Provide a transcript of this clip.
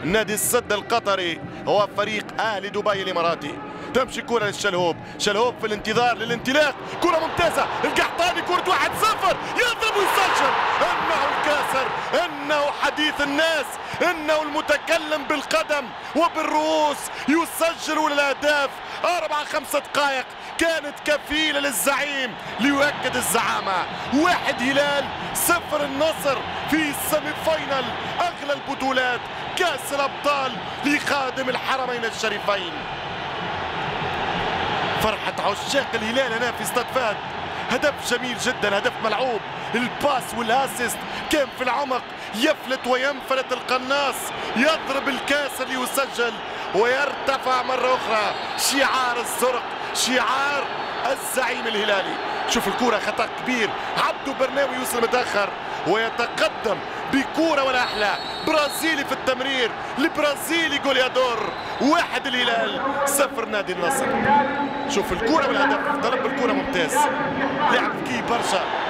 نادي السد القطري هو فريق اهلي دبي الاماراتي. تمشي كرة للشلهوب، شلهوب في الانتظار للانطلاق، كرة ممتازة، القحطاني كرة 1-0 يضرب ويسجل. انه الكاسر، انه حديث الناس، انه المتكلم بالقدم وبالرؤوس، يسجل الاهداف. 4-5 دقائق كانت كفيلة للزعيم ليؤكد الزعامة. 1 هلال 0 النصر في السيمي فاينل اغلى البطولات كاس الابطال لخادم الحرمين الشريفين. فرحة عشاق الهلال هنا في استاد فهد. هدف جميل جدا، هدف ملعوب، الباس والاسيست كان في العمق، يفلت وينفلت القناص، يضرب الكاسر ليسجل ويرتفع مرة أخرى شعار الزرق، شعار الزعيم الهلالي. شوف الكرة خطأ كبير، عبدو برناوي يوصل متأخر ويتقدم بكرة ولا أحلى، برازيلي في التمرير، البرازيلي جوليادور. 1 الهلال 0 نادي النصر. شوف الكرة والهدف، ضرب الكرة ممتاز، لعب ذكي برشا.